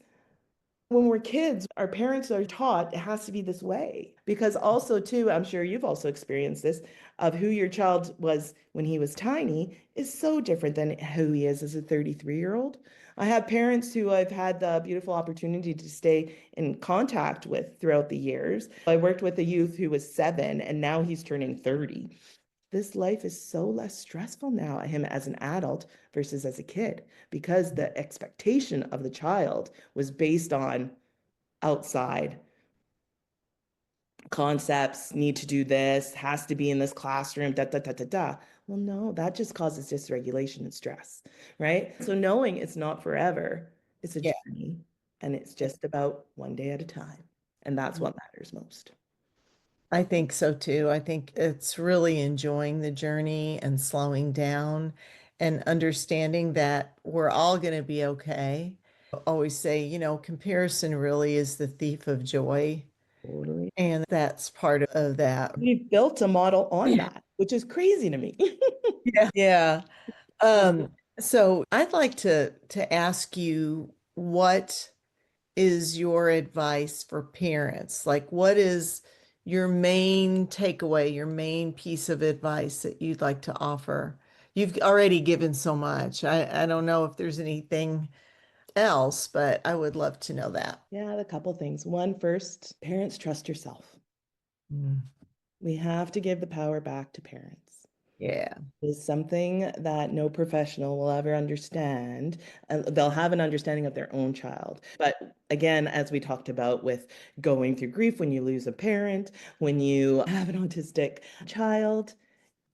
when we're kids, our parents are taught it has to be this way. Because also, too, I'm sure you've also experienced this, of who your child was when he was tiny is so different than who he is as a 33-year-old. I have parents who I've had the beautiful opportunity to stay in contact with throughout the years. I worked with a youth who was 7 and now he's turning 30. This life is so less stressful now, him as an adult versus as a kid, because the expectation of the child was based on outside concepts, need to do this, has to be in this classroom, da da da da da. Well, no, that just causes dysregulation and stress, right? So knowing it's not forever, it's a Yeah. journey, and it's just about one day at a time. And that's what matters most. I think so too. I think it's really enjoying the journey and slowing down and understanding that we're all going to be okay. I always say, comparison really is the thief of joy. Totally. And that's part of that. We've built a model on Yeah. that, which is crazy to me. Yeah. Yeah. So I'd like to ask you what is your advice for parents? Like, what is your main takeaway, your main piece of advice that you'd like to offer? You've already given so much. I don't know if there's anything else, but I would love to know that. Yeah, a couple things. One, first, parents trust yourself. Mm. We have to give the power back to parents. Yeah. Is something that no professional will ever understand. They'll have an understanding of their own child. But again, as we talked about with going through grief when you lose a parent, when you have an autistic child,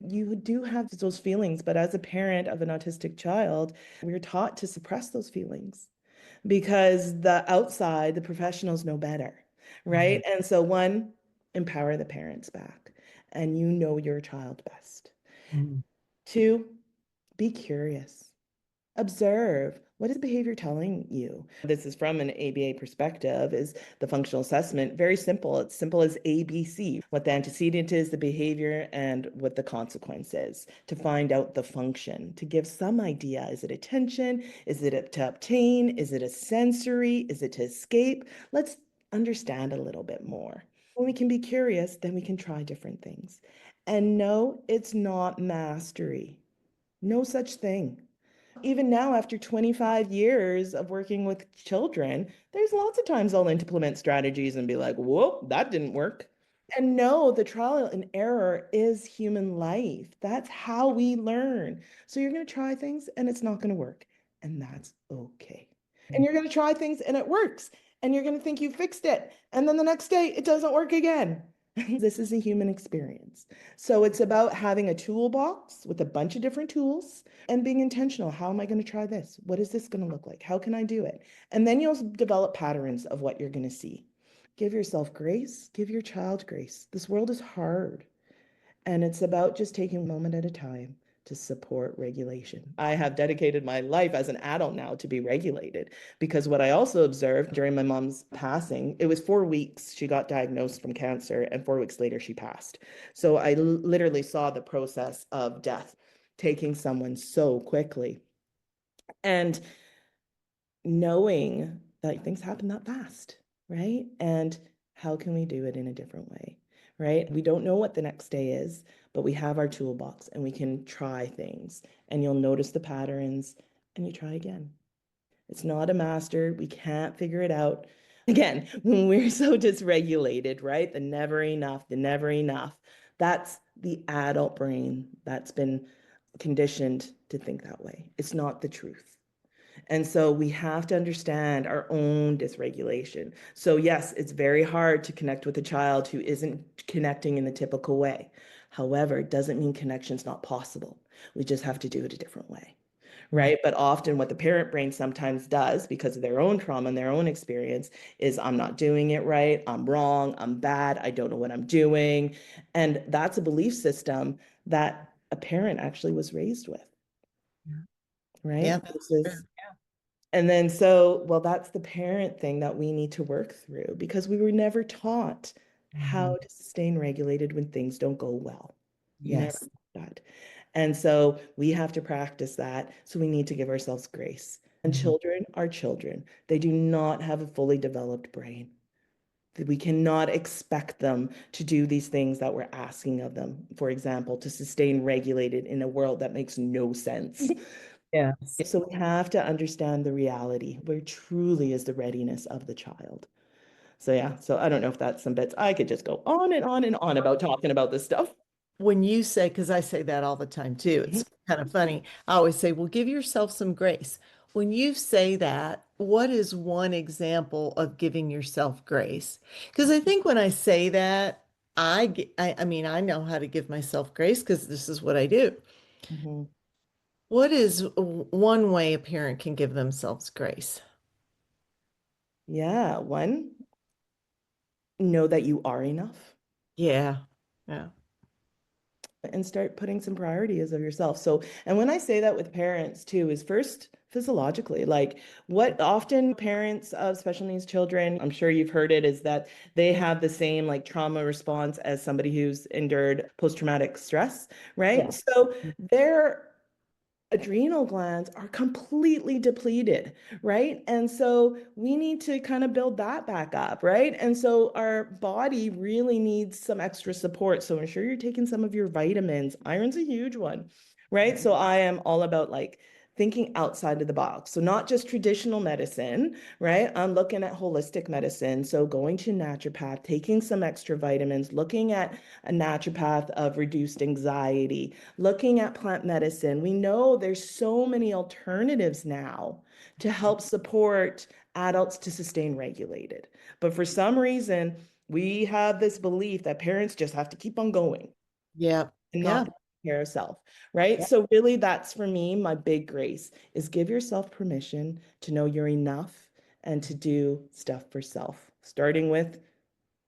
you do have those feelings. But as a parent of an autistic child, we're taught to suppress those feelings because the outside, the professionals know better, right? Mhm. And so, one, empower the parents back, and you know your child best. Mhm. Two, be curious, observe, What is behavior telling you? This is from an ABA perspective, is the functional assessment. Very simple. It's simple as ABC, what the antecedent is, the behavior, and what the consequence is, to find out the function, to give some idea. Is it attention? Is it to obtain? Is it a sensory? Is it to escape? Let's understand a little bit more. When we can be curious, then we can try different things. And no, it's not mastery. No such thing. Even now, after 25 years of working with children, there's lots of times I'll implement strategies and be like, whoa, that didn't work. And no, the trial and error is human life. That's how we learn. So you're going to try things and it's not going to work. And that's okay. And you're going to try things and it works. And you're going to think you fixed it. And then the next day it doesn't work again. This is a human experience. So it's about having a toolbox with a bunch of different tools and being intentional. How am I going to try this? What is this going to look like? How can I do it? And then you'll develop patterns of what you're going to see. Give yourself grace, give your child grace. This world is hard, and it's about just taking a moment at a time to support regulation. I have dedicated my life as an adult now to be regulated because what I also observed during my mom's passing, it was 4 weeks. She got diagnosed from cancer, and 4 weeks later, she passed. So I literally saw the process of death taking someone so quickly. And knowing that things happen that fast, right? And how can we do it in a different way, right? We don't know what the next day is, but we have our toolbox and we can try things and you'll notice the patterns and you try again. It's not a master. We can't figure it out. Again, when we're so dysregulated, right? The never enough. That's the adult brain that's been conditioned to think that way. It's not the truth. And so we have to understand our own dysregulation. So, yes, it's very hard to connect with a child who isn't connecting in the typical way. However, it doesn't mean connection's not possible. We just have to do it a different way, right? But often, what the parent brain sometimes does because of their own trauma and their own experience is I'm not doing it right. I'm wrong. I'm bad. I don't know what I'm doing. And that's a belief system that a parent actually was raised with, Yeah, right? that's true. Versus and then so, well, that's the parent thing that we need to work through because we were never taught Mhm. how to sustain regulated when things don't go well. Never Yes. that. And so we have to practice that. So we need to give ourselves grace. And Mhm. children are children. They do not have a fully developed brain. We cannot expect them to do these things that we're asking of them. For example, to sustain regulated in a world that makes no sense. Yes. So we have to understand the reality where truly is the readiness of the child. So yeah, so I don't know if that's some bits. I could just go on and on and on about talking about this stuff. When you say, because I say that all the time too, Mhm. it's kind of funny. I always say, well, give yourself some grace. When you say that, what is one example of giving yourself grace? Because I think when I say that, I mean, I know how to give myself grace because this is what I do. Mhm. What is one way a parent can give themselves grace? Yeah, one, know that you are enough Yeah. Yeah. and start putting some priorities of yourself. So, and when I say that with parents too, is first physiologically, like what often parents of special needs children, I'm sure you've heard it, is that they have the same like trauma response as somebody who's endured post-traumatic stress, right? Yeah. So they're adrenal glands are completely depleted, right? And so we need to kind of build that back up, right? And so our body really needs some extra support. So ensure you're taking some of your vitamins. Iron's a huge one, right? So I am all about like thinking outside of the box. So not just traditional medicine, right? I'm looking at holistic medicine. So going to naturopath, taking some extra vitamins, looking at a naturopath of reduced anxiety, looking at plant medicine. We know there's so many alternatives now to help support adults to sustain regulated. But for some reason, we have this belief that parents just have to keep on going Yeah. and Yeah. not take care of self, right? Yeah. So really that's for me, my big grace is give yourself permission to know you're enough and to do stuff for self, starting with,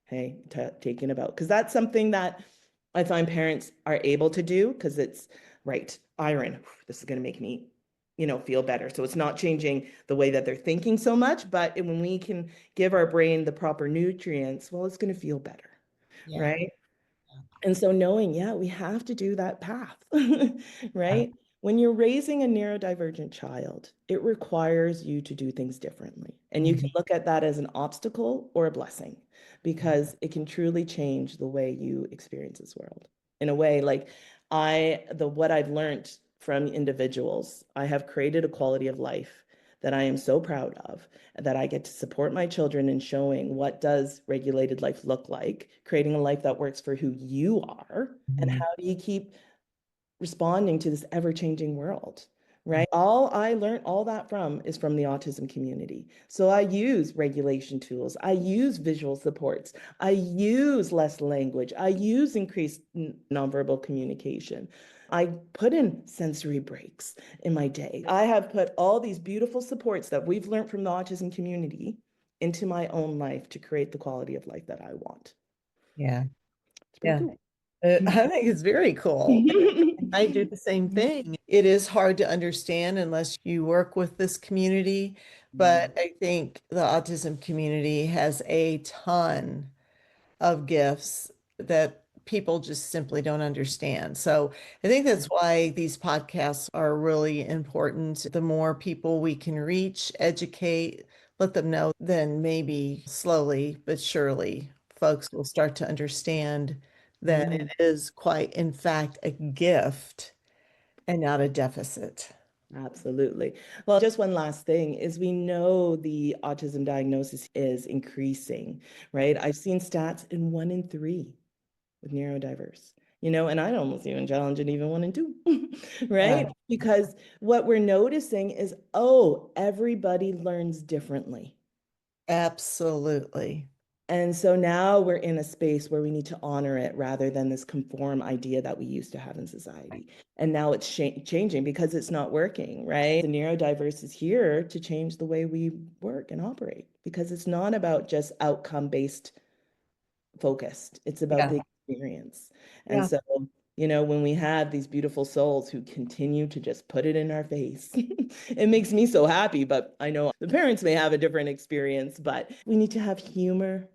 hey, taking about, because that's something that I find parents are able to do because it's right, iron, this is going to make me feel better. So it's not changing the way that they're thinking so much, but when we can give our brain the proper nutrients, well, it's going to feel better, Yeah. right? And so knowing, yeah, we have to do that path, Yeah. right? When you're raising a neurodivergent child, it requires you to do things differently. And you can Mhm. look at that as an obstacle or a blessing because it can truly change the way you experience this world. In a way, like what I've learned from individuals, I have created a quality of life that I am so proud of, that I get to support my children in showing what does regulated life look like, creating a life that works for who you are, and Mhm. how do you keep responding to this ever-changing world, right? All I learned all that from is from the autism community. So I use regulation tools, I use visual supports, I use less language, I use increased nonverbal communication. I put in sensory breaks in my day. I have put all these beautiful supports that we've learned from the autism community into my own life to create the quality of life that I want. Yeah. It's pretty Yeah. cool. I think it's very cool. I do the same thing. It is hard to understand unless you work with this community, but I think the autism community has a ton of gifts that people just simply don't understand. So I think that's why these podcasts are really important. The more people we can reach, educate, let them know, then maybe slowly but surely folks will start to understand that Yeah. it is quite, in fact, a gift and not a deficit. Absolutely. Well, just one last thing is we know the autism diagnosis is increasing, right? I've seen stats in 1 in 3 with neurodiverse, and I'd almost even challenge it even 1 in 2, Yeah, right? Because what we're noticing is, oh, everybody learns differently. absolutely. And so now we're in a space where we need to honor it rather than this conform idea that we used to have in society. And now it's changing because it's not working, right? The neurodiverse is here to change the way we work and operate because it's not about just outcome based focused. It's about Yeah, the experience. And yeah. so, when we have these beautiful souls who continue to just put it in our face, it makes me so happy. But I know the parents may have a different experience, but we need to have humor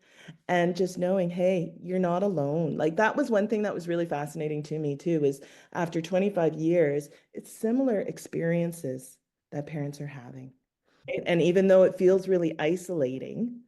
and just knowing, hey, you're not alone. Like that was one thing that was really fascinating to me too, is after 25 years, it's similar experiences that parents are having. And even though it feels really isolating,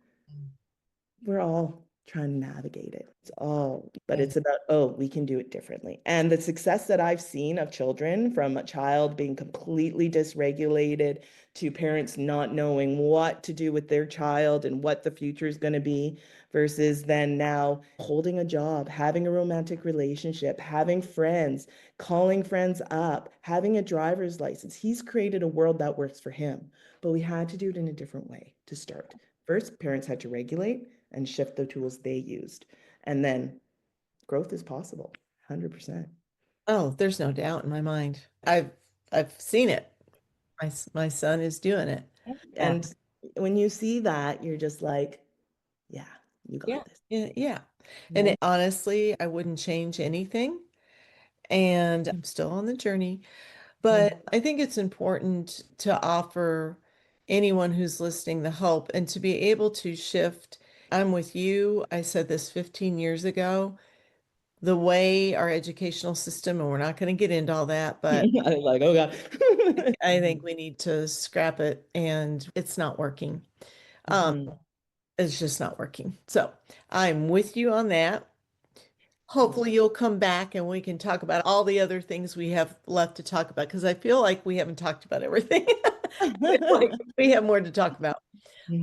we're all trying to navigate it. It's all, but Yeah. it's about, oh, we can do it differently. And the success that I've seen of children, from a child being completely dysregulated to parents not knowing what to do with their child and what the future is going to be, versus then now holding a job, having a romantic relationship, having friends, calling friends up, having a driver's license. He's created a world that works for him, but we had to do it in a different way to start. First, parents had to regulate and shift the tools they used. And then growth is possible, 100%. Oh, there's no doubt in my mind. I've seen it. My son is doing it. Yeah. And when you see that, you're just like, yeah, you got Yeah. this. Yeah. Yeah. And Right? honestly, I wouldn't change anything. And I'm still on the journey. But I think it's important to offer anyone who's listening the hope and to be able to shift. I'm with you. I said this 15 years ago. The way our educational system, and we're not going to get into all that, but I was like, oh God. I think we need to scrap it and it's not working. Um, Mhm. it's just not working. So I'm with you on that. Yeah. Hopefully you'll come back and we can talk about all the other things we have left to talk about because I feel like we haven't talked about everything. Like we have more to talk about.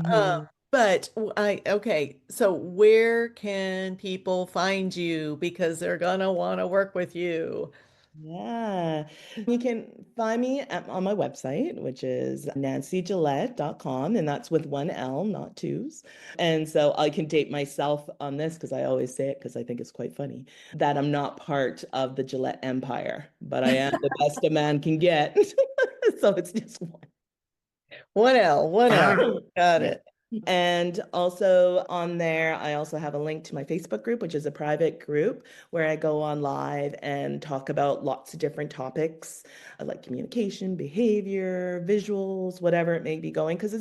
Uh, Mhm. but okay, so where can people find you because they're gonna want to work with you? Yeah. You can find me on my website, which is nancygillette.com, and that's with 1 L, not twos. And so I can date myself on this because I always say it because I think it's quite funny that I'm not part of the Gillette empire, but I am the best a man can get. So it's just one. One L, one L. Got Yeah. it. And also on there, I also have a link to my Facebook group, which is a private group where I go on live and talk about lots of different topics like communication, behavior, visuals, whatever it may be going, because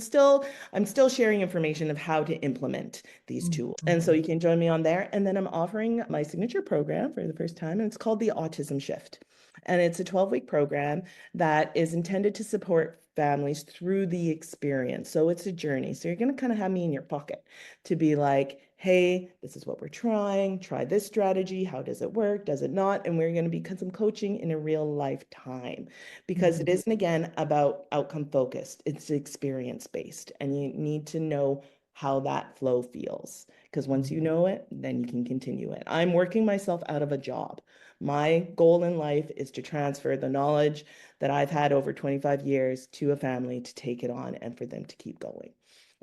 I'm still sharing information of how to implement these tools. And so Mhm. you can join me on there. And then I'm offering my signature program for the first time, and it's called the Autism Shift. And it's a 12-week program that is intended to support families through the experience. So it's a journey. So you're going to kind of have me in your pocket to be like, hey, this is what we're trying. Try this strategy. How does it work? Does it not? And we're going to be some coaching in a real life time because it isn't, again, about outcome focused. It's experience based. And you need to know how that flow feels. Because once you know it, then you can continue it. I'm working myself out of a job. My goal in life is to transfer the knowledge that I've had over 25 years to a family to take it on and for them to keep going.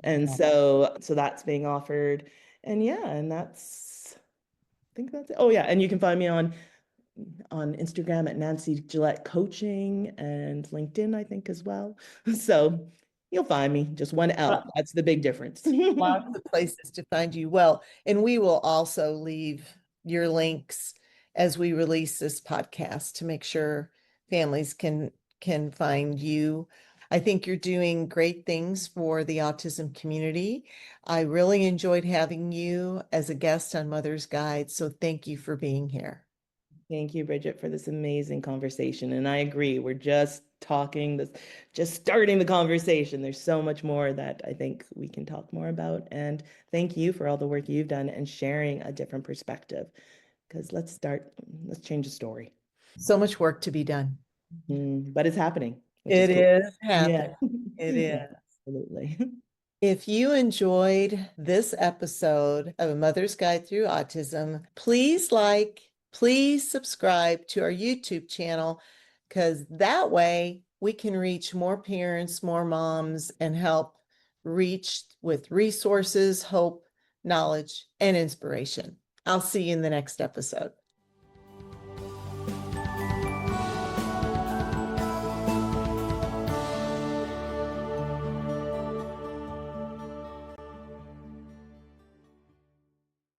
And so that's being offered. And yeah, and I think that's it. Oh yeah, and you can find me on Instagram at Nancy Gilette Coaching and LinkedIn, I think, as well. So you'll find me, just one L. That's the big difference. Lots of places to find you. Well, and we will also leave your links as we release this podcast to make sure families can find you. I think you're doing great things for the autism community. I really enjoyed having you as a guest on Mother's Guide, so thank you for being here. Thank you, Bridget, for this amazing conversation. And I agree, we're just talking this, just starting the conversation. There's so much more that I think we can talk more about. And thank you for all the work you've done and sharing a different perspective. Because let's change the story. So much work to be done. But it's happening, which is It cool. is Yeah. happening. It Yeah, is. absolutely. If you enjoyed this episode of A Mother's Guide Through Autism, please subscribe to our YouTube channel, because that way we can reach more parents, more moms, and help reach with resources, hope, knowledge, and inspiration. I'll see you in the next episode.